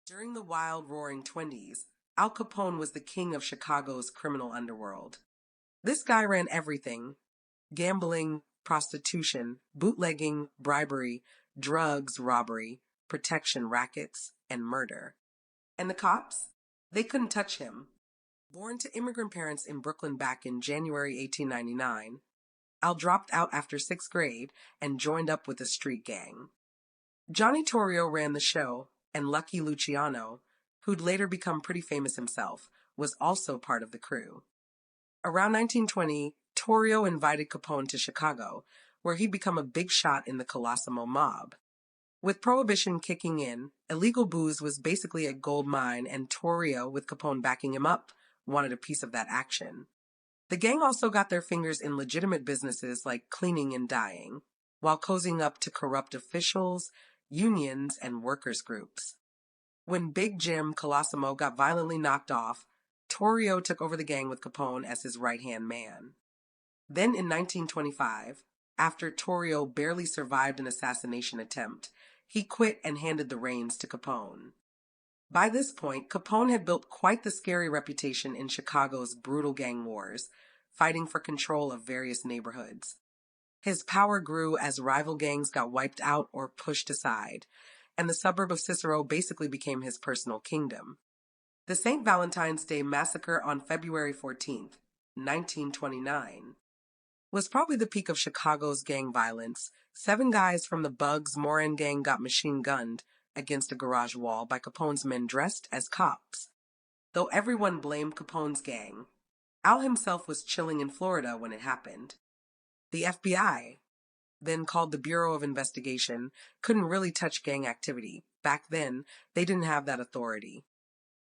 During the wild Roaring Twenties, Al Capone was the king of Chicago's criminal underworld. This guy ran everything: gambling, prostitution, bootlegging, bribery, drugs, robbery, protection rackets, and murder. And the cops? They couldn't touch him. Born to immigrant parents in Brooklyn back in January 1899, Al dropped out after sixth grade and joined up with a street gang. Johnny Torrio ran the show, and Lucky Luciano, who'd later become pretty famous himself, was also part of the crew. Around 1920, Torrio invited Capone to Chicago, where he'd become a big shot in the Colosimo mob. With Prohibition kicking in, illegal booze was basically a gold mine, and Torrio, with Capone backing him up, wanted a piece of that action. The gang also got their fingers in legitimate businesses like cleaning and dyeing, while cozying up to corrupt officials, unions, and workers' groups. When Big Jim Colosimo got violently knocked off, Torrio took over the gang with Capone as his right-hand man. Then in 1925, after Torrio barely survived an assassination attempt, he quit and handed the reins to Capone. By this point, Capone had built quite the scary reputation in Chicago's brutal gang wars, fighting for control of various neighborhoods. His power grew as rival gangs got wiped out or pushed aside, and the suburb of Cicero basically became his personal kingdom. The St. Valentine's Day Massacre on February 14th, 1929, was probably the peak of Chicago's gang violence. 7 guys from the Bugs Moran gang got machine-gunned against a garage wall by Capone's men dressed as cops. Though everyone blamed Capone's gang, Al himself was chilling in Florida when it happened. The FBI, then called the Bureau of Investigation, couldn't really touch gang activity. Back then, they didn't have that authority.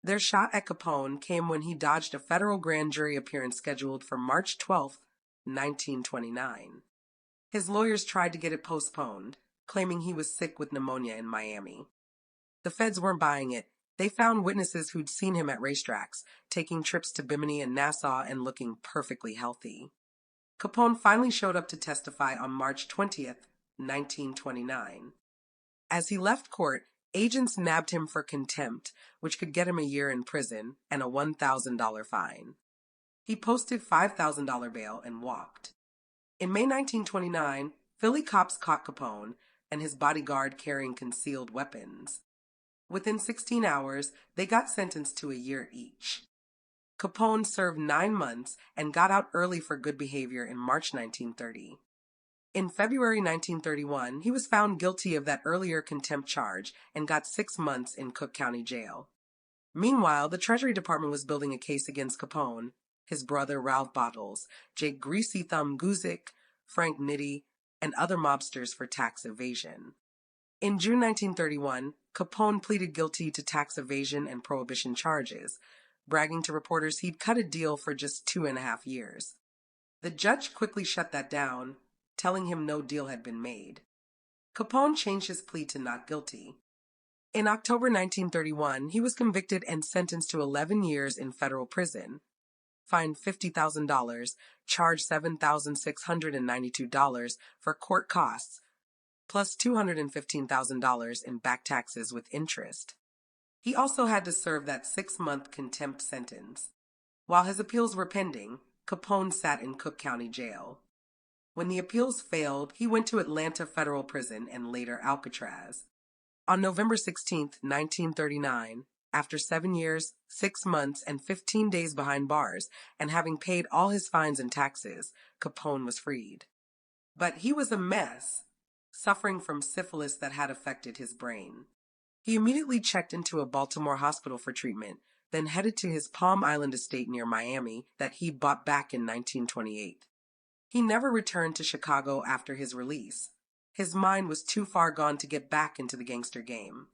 Their shot at Capone came when he dodged a federal grand jury appearance scheduled for March 12, 1929. His lawyers tried to get it postponed, claiming he was sick with pneumonia in Miami. The feds weren't buying it. They found witnesses who'd seen him at racetracks, taking trips to Bimini and Nassau and looking perfectly healthy. Capone finally showed up to testify on March 20th, 1929. As he left court, agents nabbed him for contempt, which could get him a year in prison and a $1,000 fine. He posted $5,000 bail and walked. In May 1929, Philly cops caught Capone and his bodyguard carrying concealed weapons. Within 16 hours, they got sentenced to a year each. Capone served 9 months and got out early for good behavior in March 1930. In February 1931, he was found guilty of that earlier contempt charge and got 6 months in Cook County Jail. Meanwhile, the Treasury Department was building a case against Capone, his brother Ralph Bottles, Jake Greasy Thumb Guzik, Frank Nitti, and other mobsters for tax evasion. In June 1931, Capone pleaded guilty to tax evasion and prohibition charges, bragging to reporters he'd cut a deal for just 2.5 years. The judge quickly shut that down, telling him no deal had been made. Capone changed his plea to not guilty. In October 1931, he was convicted and sentenced to 11 years in federal prison, fined $50,000, charged $7,692 for court costs, plus $215,000 in back taxes with interest. He also had to serve that 6-month contempt sentence. While his appeals were pending, Capone sat in Cook County Jail. When the appeals failed, he went to Atlanta Federal Prison and later Alcatraz. On November 16, 1939, after 7 years, 6 months, and 15 days behind bars, and having paid all his fines and taxes, Capone was freed. But he was a mess, suffering from syphilis that had affected his brain. He immediately checked into a Baltimore hospital for treatment, then headed to his Palm Island estate near Miami that he bought back in 1928. He never returned to Chicago after his release. His mind was too far gone to get back into the gangster game.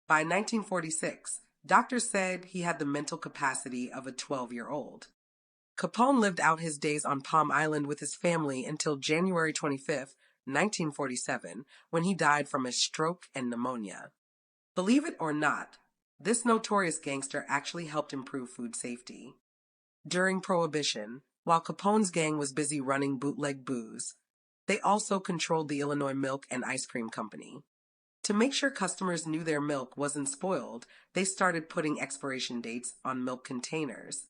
By 1946, doctors said he had the mental capacity of a 12-year-old. Capone lived out his days on Palm Island with his family until January 25, 1947, when he died from a stroke and pneumonia. Believe it or not, this notorious gangster actually helped improve food safety. During Prohibition, while Capone's gang was busy running bootleg booze, they also controlled the Illinois Milk and Ice Cream Company. To make sure customers knew their milk wasn't spoiled, they started putting expiration dates on milk containers.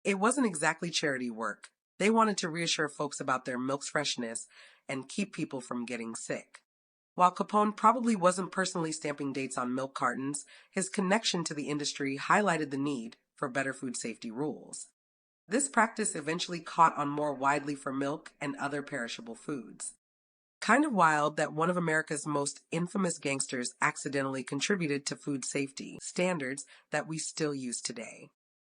It wasn't exactly charity work. They wanted to reassure folks about their milk's freshness and keep people from getting sick. While Capone probably wasn't personally stamping dates on milk cartons, his connection to the industry highlighted the need for better food safety rules. This practice eventually caught on more widely for milk and other perishable foods. Kind of wild that one of America's most infamous gangsters accidentally contributed to food safety standards that we still use today.